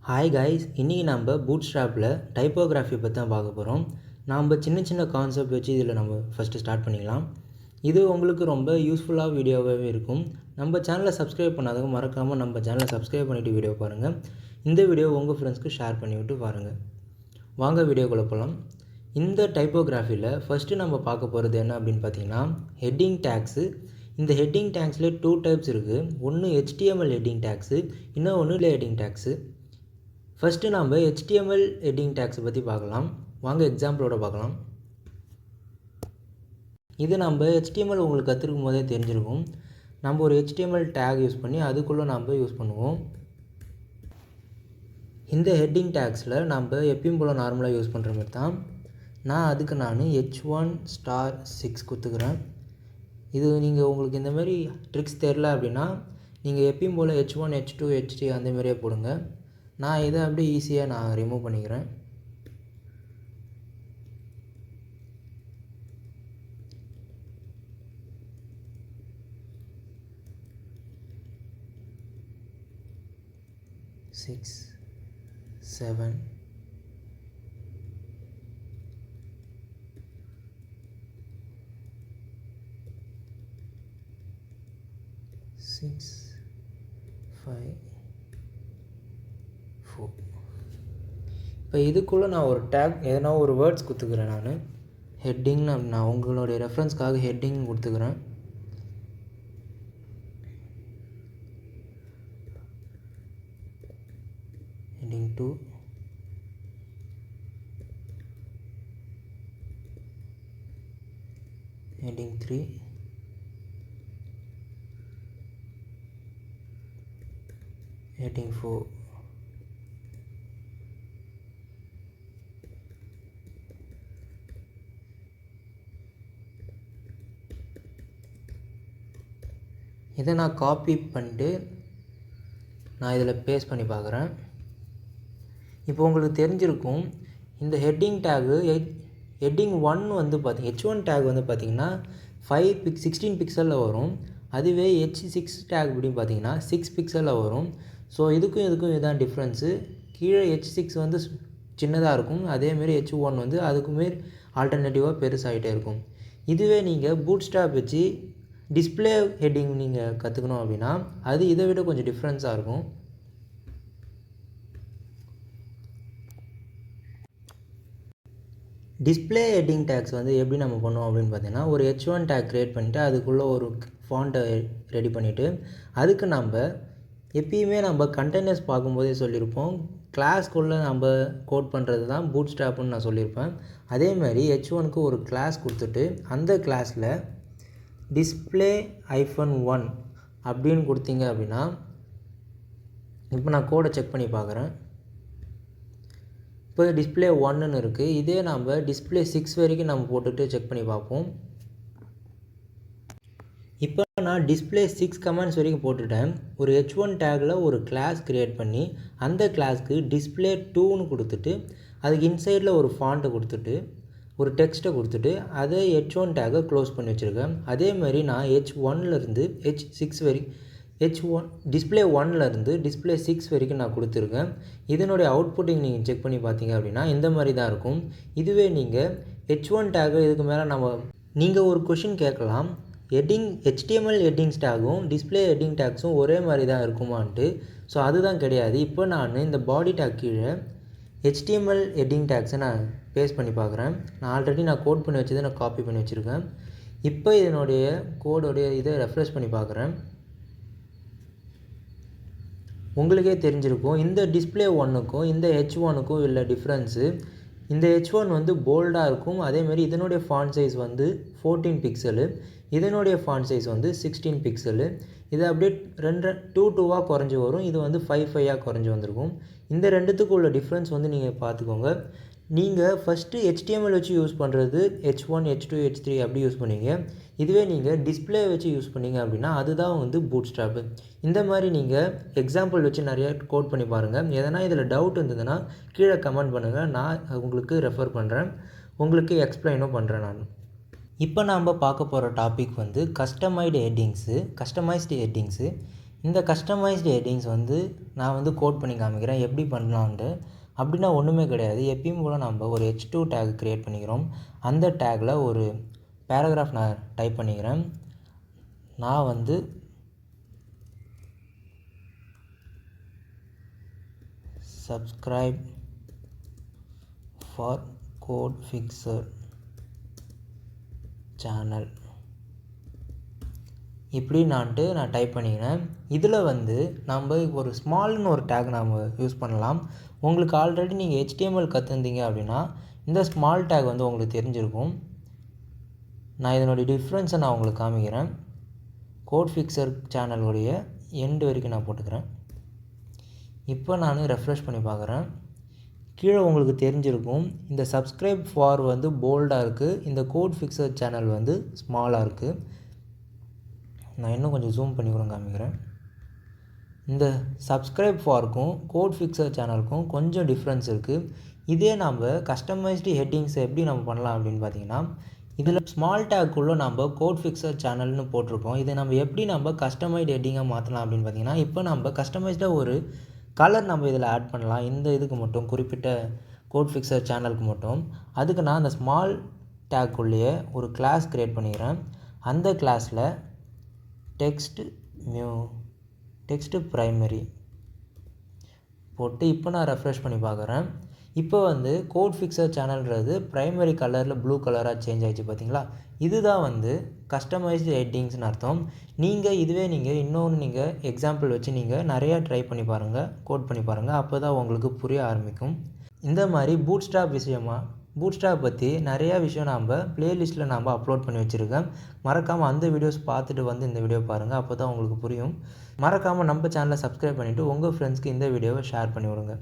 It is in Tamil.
ஹாய் கைஸ், இன்றைக்கி நம்ம பூட்ஸ்ட்ராப்பில் டைப்போகிராஃபி பற்றி தான் பார்க்க போகிறோம். நம்ம சின்ன கான்செப்ட் வச்சு இதில் நம்ம ஃபஸ்ட்டு ஸ்டார்ட் பண்ணிக்கலாம். இது உங்களுக்கு ரொம்ப யூஸ்ஃபுல்லாக வீடியோவாகவே இருக்கும். நம்ம சேனலை சப்ஸ்கிரைப் பண்ணாதவங்க மறக்காமல் நம்ம சேனலை சப்ஸ்கிரைப் பண்ணிவிட்டு வீடியோ பாருங்கள். இந்த வீடியோ உங்கள் ஃப்ரெண்ட்ஸ்க்கு ஷேர் பண்ணிவிட்டு பாருங்கள். வாங்க வீடியோக்குள்ளே போகலாம். இந்த டைப்போகிராஃபியில் ஃபஸ்ட்டு நம்ம பார்க்க போகிறது என்ன அப்படின்னு பார்த்தீங்கன்னா ஹெட்டிங் டேக்ஸு. இந்த ஹெட்டிங் டேக்ஸில் 2 டைப்ஸ் இருக்குது. ஒன்று HTML ஹெட்டிங் டேக்ஸு, இன்னொன்று ஹெட்டிங் டேக்ஸு. ஃபஸ்ட்டு நம்ம HTML ஹெட்டிங் டேக்ஸை பற்றி பார்க்கலாம். வாங்க எக்ஸாம்பிளோட பார்க்கலாம். இது நம்ம HTML உங்களுக்கு கற்றுக்கும் போதே தெரிஞ்சிருக்கும். நம்ம ஒரு HTML டேக் யூஸ் பண்ணி அதுக்குள்ளே நம்ம யூஸ் பண்ணுவோம். இந்த ஹெட்டிங் டேக்ஸில் நம்ம எப்பயும் போல் நார்மலாக யூஸ் பண்ணுற மாதிரி தான். அதுக்கு H1*6 கொடுத்துக்கிறேன். இது நீங்கள் உங்களுக்கு இந்த மாதிரி ட்ரிக்ஸ் தெரில அப்படின்னா நீங்கள் எப்பயும் போல் H1, H2, H3 அந்த மாதிரியே போடுங்க. நான் இதை அப்படியே ஈஸியாக ரிமூவ் பண்ணிக்கிறேன். Six, 7, 6, 5, 4. இப்போ இதுக்குள்ளே நான் ஒரு டேக் எதனா ஒரு வேர்ட்ஸ் கொடுத்துக்கிறேன். நான் ஹெட்டிங் நான் உங்களுடைய ரெஃபரன்ஸ்க்காக ஹெட்டிங் கொடுத்துக்கிறேன். Heading 2, heading 3, heading 4. இதை நான் காப்பி பண்ணிட்டு நான் இதில் பேஸ்ட் பண்ணி பார்க்குறேன். இப்போ உங்களுக்கு தெரிஞ்சிருக்கும் இந்த ஹெட்டிங் டேகு ஹெட்டிங் 1 வந்து H1 டேக் வந்து பார்த்திங்கன்னா 16 பிக்சலில் வரும். அதுவே H6 டேக் அப்படின்னு பார்த்தீங்கன்னா 6 பிக்சலில் வரும். ஸோ இதுக்கும் இதுதான் டிஃப்ரென்ஸு. கீழே H6 வந்து சின்னதாக இருக்கும், அதேமாரி H1 வந்து அதுக்குமே ஆல்டர்னேட்டிவாக பெருசாகிட்டே இருக்கும். இதுவே நீங்கள் பூட்ஸ்ட்ராப் வச்சு டிஸ்பிளே ஹெட்டிங் நீங்கள் கற்றுக்கணும் அப்படின்னா அது இதை விட கொஞ்சம் டிஃப்ரென்ஸாக இருக்கும். டிஸ்பிளே ஹெட்டிங் டேக்ஸ் வந்து எப்படி நம்ம பண்ணுவோம் அப்படின்னு பார்த்தீங்கன்னா ஒரு H1 டேக் க்ரியேட் பண்ணிவிட்டு அதுக்குள்ளே ஒரு ஃபாண்ட்டை ரெடி பண்ணிவிட்டு அதுக்கு நம்ம எப்பயுமே நம்ம கண்டெய்னர்ஸ் பார்க்கும்போதே சொல்லியிருப்போம், கிளாஸ்க்குள்ளே நம்ம கோட் பண்ணுறது தான் பூட்ஸ்ட்ராப்னு நான் சொல்லியிருப்பேன். அதேமாதிரி H1க்கு ஒரு கிளாஸ் கொடுத்துட்டு அந்த கிளாஸில் display-1 அப்படின்னு கொடுத்தீங்க அப்படின்னா இப்போ நான் கோடை செக் பண்ணி பார்க்குறேன். இப்போ display 1ன்னு இருக்குது. இதே நம்ம display 6 வரைக்கும் நம்ம போட்டுட்டு செக் பண்ணி பார்ப்போம். இப்போ நான் display 6 கமெண்ட்ஸ் வரைக்கும் போட்டுட்டேன். ஒரு H1 டேக்கில் ஒரு கிளாஸ் க்ரியேட் பண்ணி அந்த கிளாஸ்க்கு display 2ன்னு கொடுத்துட்டு அதுக்கு இன்சைடில் ஒரு ஃபாண்ட்டை கொடுத்துட்டு ஒரு டெக்ஸ்ட்டை கொடுத்துட்டு அதை H1 டேக்கை க்ளோஸ் பண்ணி வச்சுருக்கேன். அதேமாதிரி நான் H1லேருந்து H6 வரைக்கும் display 1லேருந்து display 6 வரைக்கும் நான் கொடுத்துருக்கேன். இதனுடைய அவுட்புட்டிங் நீங்கள் செக் பண்ணி பார்த்தீங்க அப்படின்னா இந்த மாதிரி தான் இருக்கும். இதுவே நீங்கள் H1 டேக்கு இதுக்கு மேலே நீங்கள் ஒரு கொஷின் கேட்கலாம், HTML ஹெட்டிங்ஸ் டேக்கும் டிஸ்பிளே ஹெட்டிங் டேக்ஸும் ஒரே மாதிரி தான் இருக்குமான்ட்டு. ஸோ அதுதான் கிடையாது. இப்போ நான் இந்த பாடி டேக் கீழே HTML ஹெட்டிங் டேக்ஸை நான் பேஸ்ட் பண்ணி பார்க்குறேன். நான் ஆல்ரெடி கோட் பண்ணி வச்சதை நான் காப்பி பண்ணி வச்சுருக்கேன். இப்போ இதனுடைய கோடோடைய இதை ரெஃப்ரெஷ் பண்ணி பார்க்குறேன். உங்களுக்கே தெரிஞ்சிருக்கும் இந்த display 1க்கும் இந்த H1க்கும் உள்ள டிஃப்ரென்ஸு. இந்த H1 வந்து போல்டாக இருக்கும். அதேமாதிரி இதனுடைய ஃபாண்ட் சைஸ் வந்து 14 பிக்சலு, இதனுடைய ஃபாண்ட் சைஸ் வந்து 16 பிக்சலு. இது அப்படியே 2 குறைஞ்சி வரும். இது வந்து 5 குறைஞ்சி வந்திருக்கும். இந்த ரெண்டுத்துக்கு உள்ள டிஃப்ரென்ஸ் வந்து நீங்கள் பார்த்துக்கோங்க. நீங்கள் ஃபஸ்ட்டு HTML வச்சு யூஸ் பண்ணுறது H1, H2, H3 அப்படி யூஸ் பண்ணுவீங்க. இதுவே நீங்கள் டிஸ்பிளே வச்சு யூஸ் பண்ணிங்க அப்படின்னா அதுதான் வந்து பூட்ஸ்ட்ராப்பு. இந்த மாதிரி நீங்கள் எக்ஸாம்பிள் வச்சு நிறையா கோட் பண்ணி பாருங்கள். எதனா இதில் டவுட் இருந்ததுன்னா கீழே கமெண்ட் பண்ணுங்கள், நான் உங்களுக்கு ரெஃபர் பண்ணுறேன், உங்களுக்கு எக்ஸ்பிளைனும் பண்ணுறேன் நான். இப்போ நாம் பார்க்க போகிற டாபிக் வந்து கஸ்டமைஸ்டு ஹெட்டிங்ஸு. இந்த கஸ்டமைஸ்டு ஹெட்டிங்ஸ் வந்து நான் வந்து கோட் பண்ணி காமிக்கிறேன் எப்படி பண்ணலான்ட்டு. அப்படின்னா ஒன்றுமே கிடையாது. எப்பயும் போல் நம்ம ஒரு h2 டேக் க்ரியேட் பண்ணிக்கிறோம். அந்த டேக்கில் ஒரு பேராகிராஃப் நான் டைப் பண்ணிக்கிறேன். நான் வந்து subscribe for CodeFixer சேனல் இப்படி நான் டைப் பண்ணிக்கிறேன். இதில் வந்து நம்ம ஒரு ஸ்மால்னு ஒரு டேக் நாம் யூஸ் பண்ணலாம். உங்களுக்கு ஆல்ரெடி நீங்கள் HTML கற்றுந்தீங்க அப்படின்னா இந்த ஸ்மால் டேக் வந்து உங்களுக்கு தெரிஞ்சிருக்கும். நான் இதனுடைய டிஃப்ரென்ஸை நான் உங்களுக்கு காமிக்கிறேன். CodeFixer சேனலுடைய எண்டு வரைக்கும் நான் போட்டுக்கிறேன். இப்போ நான் ரெஃப்ரெஷ் பண்ணி பார்க்குறேன். கீழே உங்களுக்கு தெரிஞ்சிருக்கும் இந்த சப்ஸ்கிரைப் ஃபார் வந்து போல்டாக இருக்குது, இந்த CodeFixer சேனல் வந்து ஸ்மாலாக இருக்குது. நான் இன்னும் கொஞ்சம் ஜூம் பண்ணி கூட காமிக்கிறேன். இந்த சப்ஸ்கிரைப் ஃபார்க்கும் CodeFixer சேனலுக்கும் கொஞ்சம் டிஃப்ரென்ஸ் இருக்குது. இதே நம்ம கஸ்டமைஸ்டு ஹெட்டிங்ஸ் எப்படி நம்ம பண்ணலாம் அப்படின்னு பார்த்தீங்கன்னா, இதில் ஸ்மால் டேக்குள்ளே நம்ம CodeFixer சேனல்னு போட்டிருக்கோம். இதை நம்ம எப்படி நம்ம கஸ்டமைஸ்டு ஹெட்டிங்காக மாற்றலாம் அப்படின்னு பார்த்தீங்கன்னா, இப்போ நம்ம கஸ்டமைஸ்டாக ஒரு கலர் நம்ம இதில் ஆட் பண்ணலாம். இந்த இதுக்கு மட்டும் குறிப்பிட்ட CodeFixer சேனலுக்கு மட்டும். அதுக்கு நான் அந்த ஸ்மால் டேக்குள்ளேயே ஒரு கிளாஸ் க்ரியேட் பண்ணிக்கிறேன். அந்த கிளாஸில் டெக்ஸ்ட் ப்ரைமரி போட்டு இப்போ நான் ரெஃப்ரெஷ் பண்ணி பார்க்குறேன். இப்போ வந்து CodeFixer சேனல்ன்றது ப்ரைமரி கலரில் ப்ளூ கலராக சேஞ்ச் ஆகிடுச்சு பார்த்தீங்களா. இதுதான் வந்து கஸ்டமைஸ்டு ஹெட்டிங்ஸ்னு அர்த்தம். இதுவே நீங்கள் இன்னொன்று எக்ஸாம்பிள் வச்சு நீங்கள் நிறையா ட்ரை பண்ணி பாருங்கள், கோட் பண்ணி பாருங்கள். அப்போ தான் உங்களுக்கு புரிய ஆரம்பிக்கும். இந்த மாதிரி பூட்ஸ்ட்ராப் பற்றி நிறையா விஷயம் நாம் ப்ளேலிஸ்ட்டில் நாம் அப்லோட் பண்ணி வச்சுருக்கேன். மறக்காமல் அந்த வீடியோஸ் பார்த்துட்டு வந்து இந்த வீடியோ பாருங்கள். அப்போ தான் உங்களுக்கு புரியும். மறக்காமல் நம்ம சேனலை சப்ஸ்கிரைப் பண்ணிவிட்டு உங்கள் ஃப்ரெண்ட்ஸ்க்கு இந்த வீடியோவை ஷேர் பண்ணி விடுங்க.